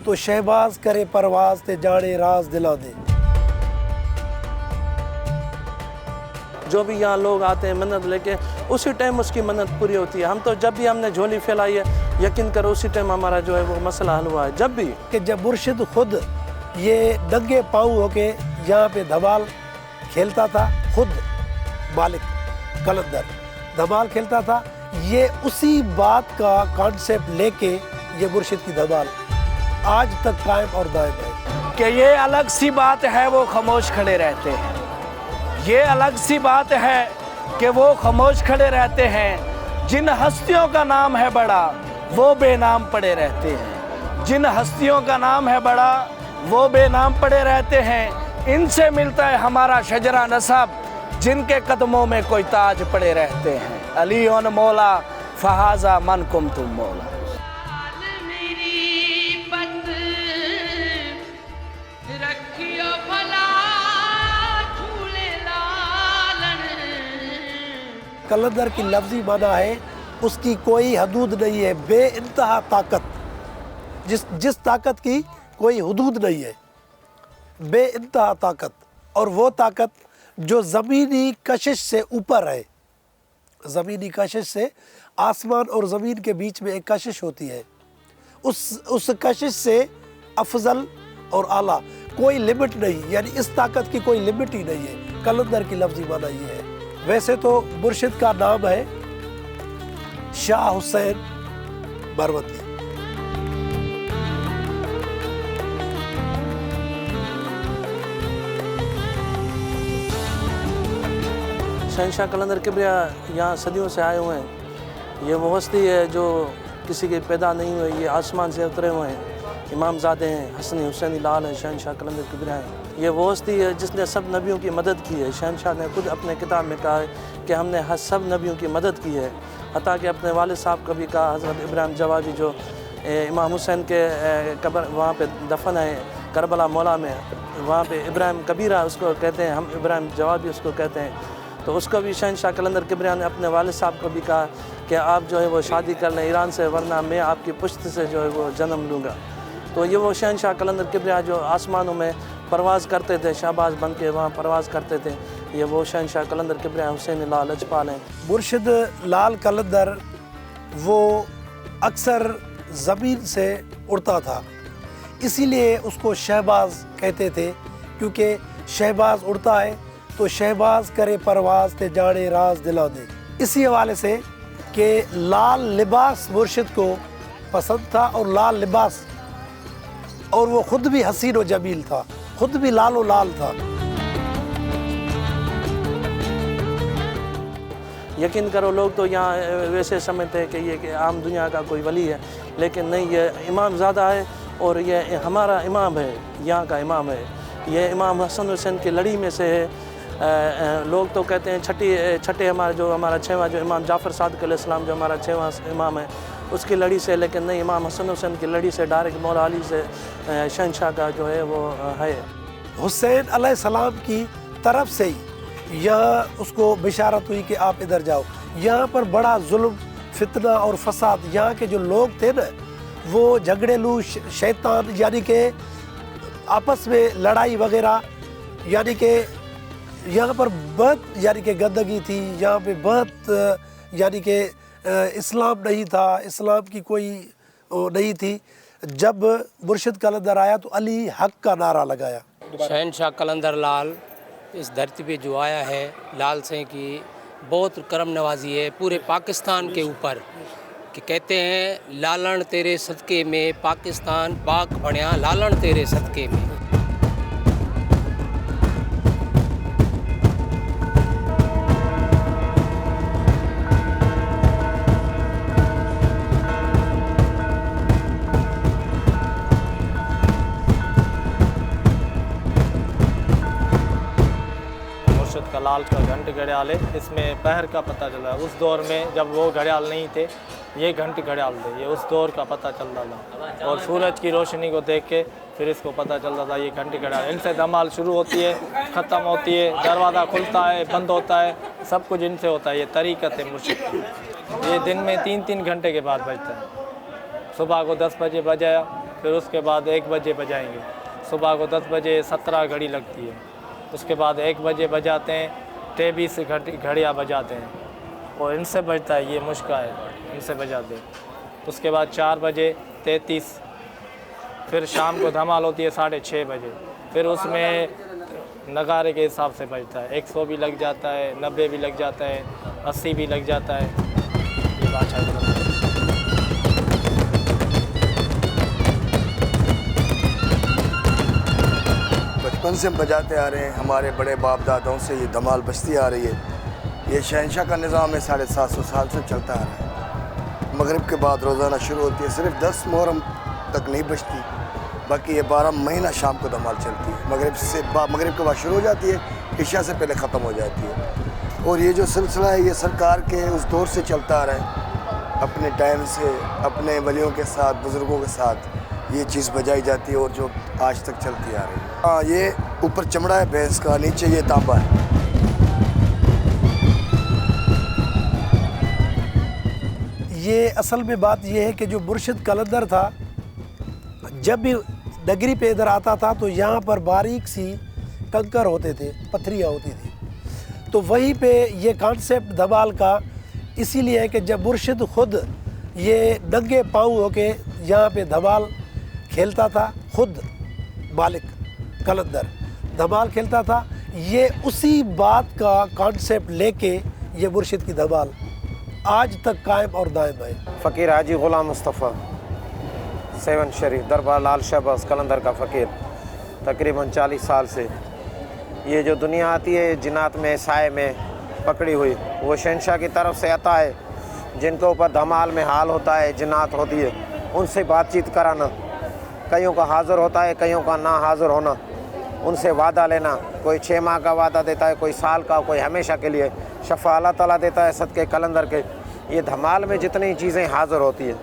تو شہباز کرے پرواز تے جانے راز دلا دے۔ جو بھی یہاں لوگ آتے ہیں منت لے کے اسی ٹائم اس کی منت پوری ہوتی ہے۔ ہم تو جب بھی ہم نے جھولی پھیلائی ہے یقین کرو اسی ٹائم ہمارا جو ہے وہ مسئلہ حل ہوا ہے۔ جب بھی کہ جب مرشد خود یہ ننگے پاؤں ہو کے یہاں پہ دھمال کھیلتا تھا، خود مالک قلندر دھمال کھیلتا تھا، یہ اسی بات کا کانسیپٹ لے کے یہ مرشد کی دھمال آج تک قائم اور دائم ہے۔ کہ یہ الگ سی بات ہے وہ خاموش کھڑے رہتے ہیں، یہ الگ سی بات ہے کہ وہ خاموش کھڑے رہتے ہیں۔ جن ہستیوں کا نام ہے بڑا وہ بے نام پڑے رہتے ہیں، جن ہستیوں کا نام ہے بڑا وہ بے نام پڑے رہتے ہیں۔ ان سے ملتا ہے ہمارا شجرہ نسب، جن کے قدموں میں کوئی تاج پڑے رہتے ہیں۔ علی مولا فہذا من کم تم مولا۔ قلندر کی لفظی معنی ہے اس کی کوئی حدود نہیں ہے، بے انتہا طاقت، جس طاقت کی کوئی حدود نہیں ہے، بے انتہا طاقت، اور وہ طاقت جو زمینی کشش سے اوپر ہے۔ زمینی کشش سے آسمان اور زمین کے بیچ میں ایک کشش ہوتی ہے، اس کشش سے افضل اور اعلیٰ کوئی لمٹ نہیں، یعنی اس طاقت کی کوئی لمٹ ہی نہیں ہے۔ قلندر کی لفظی معنی یہ ہے۔ ویسے تو مرشد کا نام ہے شاہ حسین مروندی۔ شہنشاہ قلندر کبریا یہاں صدیوں سے آئے ہوئے ہیں۔ یہ وہ ہستی ہے جو کسی کے پیدا نہیں ہوئے، یہ آسمان سے اترے ہوئے ہیں۔ امام زادے ہیں، حسنی حسینی لال ہیں، شہنشاہ قلندر کبریا ہیں۔ یہ وہ ہستی ہے جس نے سب نبیوں کی مدد کی ہے۔ شہنشاہ نے خود اپنے کتاب میں کہا ہے کہ ہم نے سب نبیوں کی مدد کی ہے، حتیٰ کہ اپنے والد صاحب کا بھی کہا، حضرت ابراہیم جوابی جو امام حسین کے قبر وہاں پہ دفن ہے کربلا مولا میں، وہاں پہ ابراہیم کبیرہ اس کو کہتے ہیں، ہم ابراہیم جوابی اس کو کہتے ہیں۔ تو اس کو بھی شہنشاہ قلندر کبریا نے اپنے والد صاحب کو بھی کہا کہ آپ جو ہے وہ شادی کر لیں ایران سے، ورنہ میں آپ کی پشت سے جو ہے وہ جنم لوں گا۔ تو یہ وہ شہنشاہ قلندر کبریا جو آسمانوں میں پرواز کرتے تھے، شہباز بن کے وہاں پرواز کرتے تھے، یہ وہ شہنشاہ قلندر کبریا حسین لال لجپال ہیں۔ مرشد لال قلندر وہ اکثر زمین سے اڑتا تھا، اسی لیے اس کو شہباز کہتے تھے، کیونکہ شہباز اڑتا ہے تو شہباز کرے پرواز تے جانے راز دلا دے۔ اسی حوالے سے کہ لال لباس مرشد کو پسند تھا، اور لال لباس، اور وہ خود بھی حسین و جمیل تھا، خود بھی لال و لال تھا۔ یقین کرو لوگ تو یہاں ویسے سمجھتے ہیں کہ یہ عام دنیا کا کوئی ولی ہے، لیکن نہیں، یہ امام زادہ ہے اور یہ ہمارا امام ہے، یہاں کا امام ہے۔ یہ امام حسن حسین کی لڑی میں سے ہے۔ لوگ تو کہتے ہیں چھٹے ہمارا جو چھواں جو امام جعفر صادق علیہ السلام جو ہمارا چھواں امام ہے اس کی لڑی سے، لیکن نہیں، امام حسن حسین کی لڑی سے ڈائریکٹ مولا علی سے شہنشاہ کا جو ہے وہ ہے۔ حسین علیہ السلام کی طرف سے ہی یہاں اس کو بشارت ہوئی کہ آپ ادھر جاؤ۔ یہاں پر بڑا ظلم، فتنہ اور فساد، یہاں کے جو لوگ تھے نا وہ جھگڑیلو شیطان، یعنی کہ آپس میں لڑائی وغیرہ، یعنی کہ یہاں پر بہت یعنی کہ گندگی تھی، یہاں پہ بہت یعنی کہ اسلام نہیں تھا، اسلام کی کوئی نہیں تھی۔ جب مرشد قلندر آیا تو علی حق کا نعرہ لگایا۔ شہنشاہ قلندر لال اس دھرتی پہ جو آیا ہے، لال سیں کی بہت کرم نوازی ہے پورے پاکستان کے اوپر، کہ کہتے ہیں لالن تیرے صدقے میں پاکستان پاک بنیا، لالن تیرے صدقے میں۔ مرشد کا لال کا گھنٹ گھڑیال ہے، اس میں پہر کا پتہ چلا ہے۔ اس دور میں جب وہ گھڑیال نہیں تھے، یہ گھنٹ گھڑیال تھے، یہ اس دور کا پتہ چلتا تھا، اور سورج کی روشنی کو دیکھ کے پھر اس کو پتہ چلتا تھا یہ گھنٹ گھڑیال۔ ان سے دھمال شروع ہوتی ہے، ختم ہوتی ہے، دروازہ کھلتا ہے، بند ہوتا ہے، سب کچھ ان سے ہوتا ہے۔ یہ طریقت ہے مرشد کی۔ یہ دن میں 3 گھنٹے کے بعد بجتا ہے۔ صبح کو 10 بجے بجایا، फिर उसके बाद 1 बजे बजाएंगे। सुबह को 10 बजे 17 घड़ी लगती है। उसके बाद 1 बजे बजाते हैं, 23 घड़ियाँ बजाते हैं और इनसे बजता है, ये मुश्का है, इनसे बजाते हैं। उसके बाद 4 बजे 33, फिर शाम को धमाल होती है 6:30 बजे। फिर उसमें नगारे के हिसाब से बजता है, 100 भी लग जाता है, 90 भी लग जाता है, 80 भी लग जाता है। ये बात है। बचपन से हम बजाते आ रहे हैं, हमारे बड़े बाप दादाओं से ये धमाल बजती आ रही है। ये शहनशाह का निज़ाम है, 750 साल से चलता आ रहा है। मगरिब के बाद रोज़ाना शुरू होती है, सिर्फ 10 मुहर्रम तक नहीं बजती, बाकी ये 12 महीना शाम को धमाल चलती है। मगरिब के बाद शुरू हो जाती है, इशा से पहले ख़त्म हो जाती है। और ये जो सिलसिला है ये सरकार के उस दौर से चलता आ रहा है, अपने टाइम से अपने वलियों के साथ, बुज़ुर्गों के साथ ये चीज़ बजाई जाती है और जो आज तक चलती आ रही है। हाँ, ये ऊपर चमड़ा है भैंस का, नीचे ये तांबा है। ये असल में बात ये है कि जो मुर्शिद कलंदर था, जब भी नगरी पे इधर आता था तो यहाँ पर बारीक सी कंकर होते थे, पत्थरियाँ होती थी। तो वहीं पे ये कॉन्सेप्ट धमाल का इसीलिए है कि जब मुर्शिद खुद ये नंगे पाँव होके यहाँ पे धमाल खेलता था, खुद मालिक कलंदर धमाल खेलता था, ये उसी बात का कॉन्सेप्ट लेके ये मुर्शिद की धमाल आज तक कायम और दायम है। फ़कीर हाजी ग़ुलाम मुस्तफ़ा सेवन शरीफ दरबार लाल शहबाज कलंदर का फ़कीर, तकरीबन 40 साल से ये जो दुनिया आती है जिन्नात में साए में पकड़ी हुई, वो शहनशाह की तरफ से आता है। जिनके ऊपर धमाल में हाल होता है, जिन्नात होती है, उनसे बातचीत कराना, कईयों का हाज़िर होता है, कईयों का ना हाज़िर होना, उनसे वादा लेना। कोई 6 माह का वादा देता है, कोई साल का, कोई हमेशा के लिए। शफ़ा अल्लाह ताला देता है सदके कलंदर के। ये धमाल में जितनी चीज़ें हाज़िर होती है,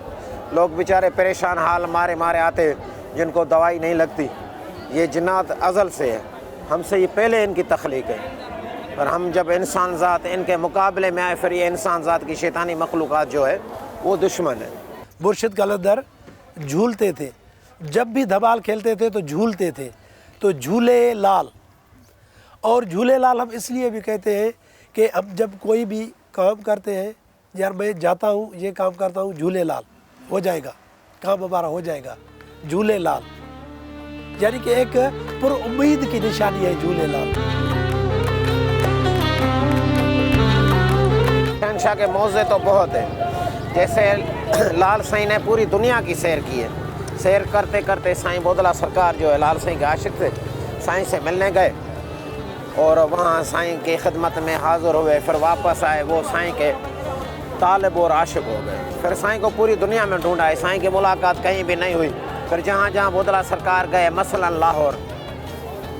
लोग बेचारे परेशान हाल मारे मारे आते हैं जिनको दवाई नहीं लगती। ये जिन्नात अज़ल से है, हमसे ये पहले इनकी तख्लीक है, और हम जब इंसान ज़ात इनके मुकाबले में आए, फिर ये इंसान ज़ात की शैतानी मखलूक़ात जो है वो दुश्मन है। मुर्शिद कलंदर झूलते थे, जब भी धमाल खेलते थे तो झूलते थे, तो झूले लाल। और झूले लाल हम इसलिए भी कहते हैं कि हम जब कोई भी काम करते हैं, यार मैं जाता हूँ ये काम करता हूँ, झूले लाल हो जाएगा, काम हमारा हो जाएगा, झूले लाल, यानी कि एक पुरुम्मीद की निशानी है झूले लाल। शहनशाह के मौज़े तो बहुत है, जैसे लाल साईं ने पूरी दुनिया की सैर की है। सैर करते करते साईं बोदला सरकार जो है लाल साईं के आशिक थे, साईं से मिलने गए और वहाँ साईं की खिदमत में हाज़िर हुए। फिर वापस आए, वो साईं के तालिब और आशिक हो गए। फिर साईं को पूरी दुनिया में ढूंढा है, साईं की मुलाकात कहीं भी नहीं हुई। फिर जहाँ जहाँ बोदला सरकार गए, मसलन लाहौर,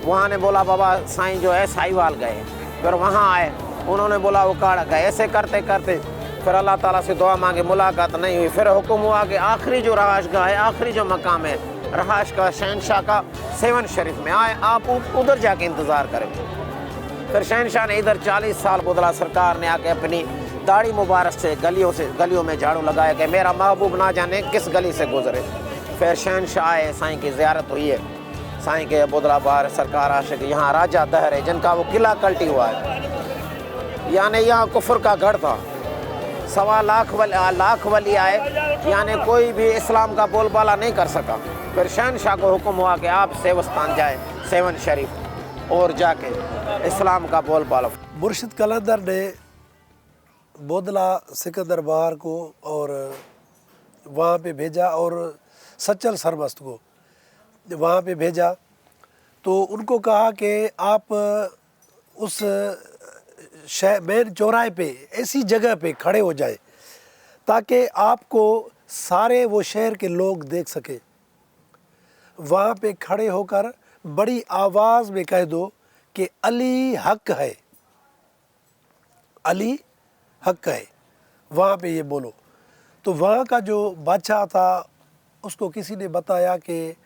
वहाँ ने बोला बाबा साईं जो है साहिवाल गए। फिर वहाँ आए, उन्होंने बोला उकाड़ा गए। ऐसे करते करते फिर अल्लाह ताला से दुआ मांगे, मुलाकात नहीं हुई। फिर हुक्म हुआ कि आखिरी जो रहाशगाह है, आखिरी जो मकाम है रहाश का शहनशाह का, सेवन शरीफ में आए, आप उधर जाके इंतज़ार करें। फिर शहनशाह ने इधर 40 साल बोदला सरकार ने आके अपनी दाढ़ी मुबारक से गलियों में झाड़ू लगाया कि मेरा महबूब ना जाने किस गली से गुजरे। फिर शहनशाह आए, साईं की ज़ियारत हुई है। साईं के बोदला बार सरकार आशिक, यहाँ राजा दहर है जिनका वो किला कल्टी हुआ है, यानी यहाँ कुफर का गढ़ था। 1.25 लाख वली आए, यानी कोई भी इस्लाम का बोलबाला नहीं कर सका। फिर शहनशाह को हुक्म हुआ कि आप सेवस्तान जाए, सेवन शरीफ, और जाके इस्लाम का बोलबाला। मुर्शिद कलंदर ने बोदला सिकंदर बहार को और वहाँ पे भेजा, और सच्चल सरमस्त को वहाँ पे भेजा। तो उनको कहा कि आप उस मेन चौराहे पे ऐसी जगह पे खड़े हो जाए ताकि आपको सारे वो शहर के लोग देख सके। वहाँ पे खड़े होकर बड़ी आवाज़ में कह दो कि अली हक है, अली हक है, वहाँ पे ये बोलो। तो वहाँ का जो बादशाह था उसको किसी ने बताया कि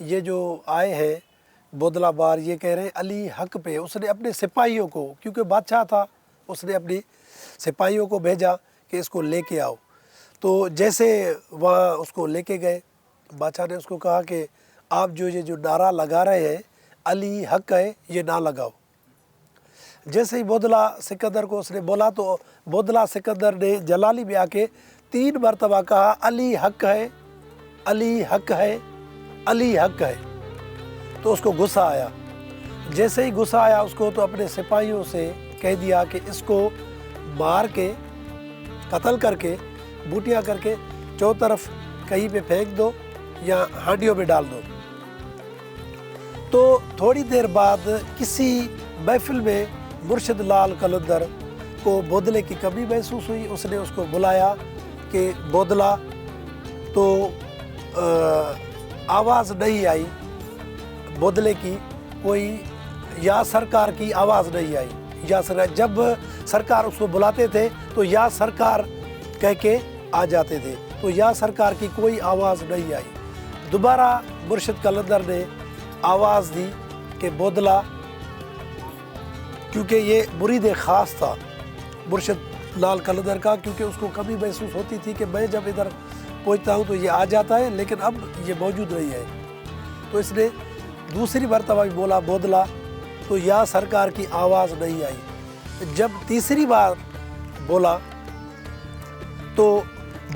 ये जो आए हैं बोदला बार, ये कह रहे हैं अली हक पे। उसने अपने सिपाहियों को, क्योंकि बादशाह था, उसने अपनी सिपाहियों को भेजा कि इसको लेके आओ। तो जैसे वहाँ उसको लेके गए, बादशाह ने उसको कहा कि आप जो नारा लगा रहे हैं अली हक है, ये ना लगाओ। जैसे ही बोदला सिकंदर को उसने बोला तो बोदला सिकंदर ने जलाली में आके 3 मरतबा कहा अली हक है, अली हक है, अली हक है। तो उसको गुस्सा आया। जैसे ही गुस्सा आया उसको तो अपने सिपाहियों से कह दिया कि इसको मार के कत्ल करके बूटियाँ करके चौं तरफ कहीं पे फेंक दो या हांडियों में डाल दो। तो थोड़ी देर बाद किसी महफिल में मुर्शिद लाल कलंदर को बोदले की कमी महसूस हुई। उसने उसको बुलाया कि बोदला, तो आवाज़ नहीं आई बोदले की, कोई या सरकार की आवाज़ नहीं आई। या सरकार, जब सरकार उसको बुलाते थे तो या सरकार कह के आ जाते थे, तो या सरकार की कोई आवाज़ नहीं आई। दोबारा मुर्शिद कलंदर ने आवाज़ दी कि बोदला, क्योंकि ये मुरीद ख़ास था मुर्शिद लाल कलंदर का, क्योंकि उसको कमी महसूस होती थी कि मैं जब इधर पहुंचता हूं तो ये आ जाता है, लेकिन अब ये मौजूद नहीं है। तो इसने दूसरी मरतबा भी बोला बोदला, तो या सरकार की आवाज़ नहीं आई। जब तीसरी बार बोला तो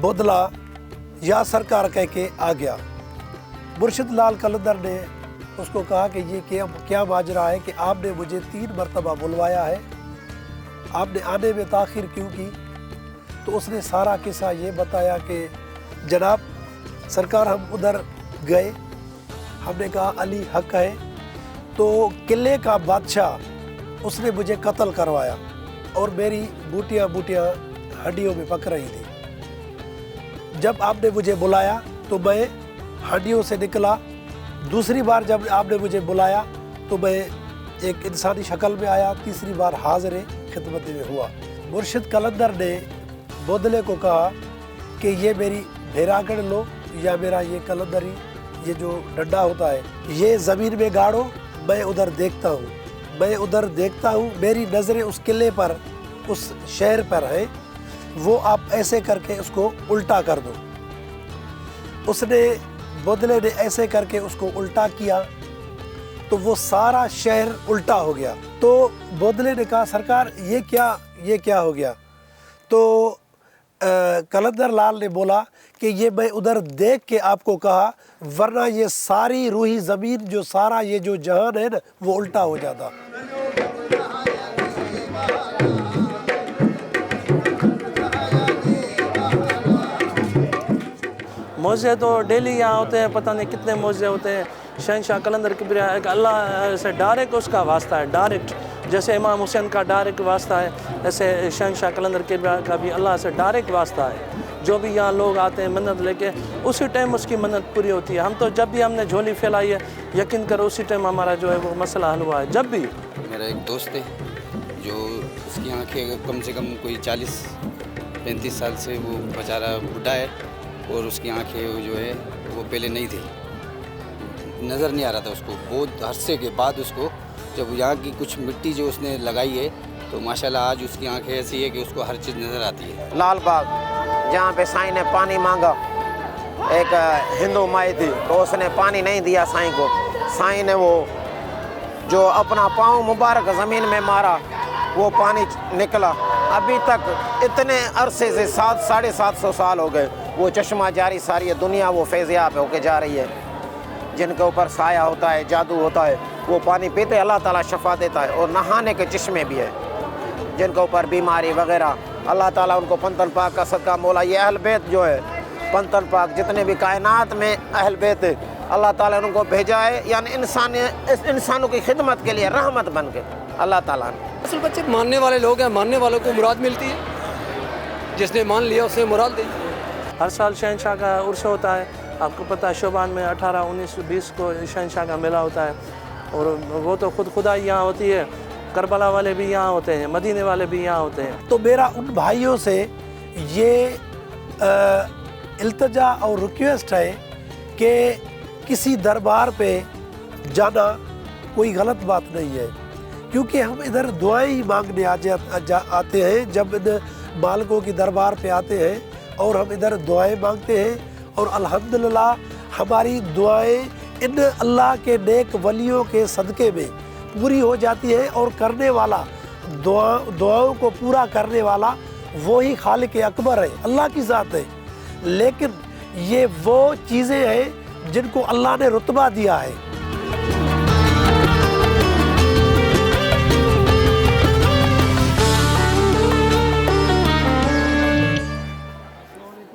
बोदला या सरकार कह के आ गया। मुर्शिद लाल कलंदर ने उसको कहा कि ये क्या माजरा है कि आपने मुझे 3 मरतबा बुलवाया है, आपने आने में ताख़ीर क्यों की? तो उसने सारा किस्सा ये बताया कि जनाब सरकार, हम उधर गए, हमने कहा अली हक है, तो किले का बादशाह उसने मुझे कत्ल करवाया और मेरी बूटियाँ हड्डियों में पक रही थी। जब आपने मुझे बुलाया तो मैं हड्डियों से निकला। दूसरी बार जब आपने मुझे बुलाया तो मैं एक इंसानी शक्ल में आया। तीसरी बार हाज़िर खिदमत में हुआ। मुर्शिद कलंदर ने बोदले को कहा कि ये मेरी भेरागढ़ लो या मेरा ये कलंदरी, ये जो डंडा होता है, ये ज़मीन में गाड़ो, मैं उधर देखता हूँ, मैं उधर देखता हूँ, मेरी नज़रें उस किले पर, उस शहर पर है, वो आप ऐसे करके उसको उल्टा कर दो। उसने बोदले ने ऐसे करके उसको उल्टा किया तो वो सारा शहर उल्टा हो गया। तो बोदले ने कहा सरकार ये क्या हो गया? तो कलंदर लाल ने बोला कि ये मैं उधर देख के आपको कहा, वरना ये सारी रूही ज़मीन, जो सारा ये जो जहान है ना, वो उल्टा हो जाता। मौज़े तो डेली यहाँ होते हैं, पता नहीं कितने मौज़े होते हैं। शहंशाह कलंदर किबरिया एक अल्लाह से डायरेक्ट उसका वास्ता है, डायरेक्ट, जैसे इमाम हुसैन का डायरेक्ट वास्ता है, ऐसे शहंशाह कलंदर किबरिया का भी अल्लाह से डायरेक्ट वास्ता है। जो भी यहाँ लोग आते हैं मन्नत लेके, उसी टाइम उसकी मन्नत पूरी होती है। हम तो जब भी हमने झोली फैलाई है, यकीन करो उसी टाइम हमारा जो है वो मसला हल हुआ है। जब भी मेरा एक दोस्त है जो उसकी आंखें कम से कम कोई 40-35 साल से वो बेचारा बूढ़ा है और उसकी आंखें जो है वो पहले नहीं थी, नज़र नहीं आ रहा था उसको। बहुत अरसे के बाद उसको जब यहाँ की कुछ मिट्टी जो उसने लगाई है तो माशाल्लाह आज उसकी आंखें ऐसी है कि उसको हर चीज़ नज़र आती है। लाल बाग जहाँ पे साईं ने पानी मांगा, एक हिंदू माई थी तो उसने पानी नहीं दिया साईं को। साईं ने वो जो अपना पाँव मुबारक ज़मीन में मारा, वो पानी निकला। अभी तक इतने अरसे से 700-750 साल हो गए वो चश्मा जारी, सारी दुनिया वो फैज़याब होके जा रही है। जिनके ऊपर साया होता है, जादू होता है, वो पानी पीते अल्लाह ताला शफा देता है। और नहाने के चश्मे भी है। जिनके ऊपर बीमारी वगैरह, अल्लाह ताला उनको पंतन पाक का सदका मौला, ये अहल बैत जो है, पंतन पाक जितने भी कायनात में अहल बैत है, अल्लाह ताला ने उनको भेजा है, यानी इंसानों की खिदमत के लिए रहमत बन के अल्लाह ताला ने। असल बच्चे मानने वाले लोग हैं, मानने वालों को मुराद मिलती है, जिसने मान लिया उसने मुराद दी। हर साल शहंशाह का उर्स होता है, आपको पता है शोबान में 18, 19, 20 को शहंशाह का मेला होता है। और वो तो खुदा यहाँ होती है, करबला वाले भी यहाँ होते हैं, मदीने वाले भी यहाँ होते हैं। तो मेरा उन भाइयों से ये इल्तिजा और रिक्वेस्ट है कि किसी दरबार पे जाना कोई गलत बात नहीं है, क्योंकि हम इधर दुआएं ही मांगने आते हैं। जब इन मालिकों की दरबार पे आते हैं और हम इधर दुआएं मांगते हैं और अल्हम्दुलिल्लाह हमारी दुआएं इन अल्लाह के नेक वलियों के सदक़े में पूरी हो जाती है और करने वाला दुआओं को पूरा करने वाला वही खालिक अकबर है, अल्लाह की ज़ात है। लेकिन ये वो चीज़ें हैं जिनको अल्लाह ने रुतबा दिया है।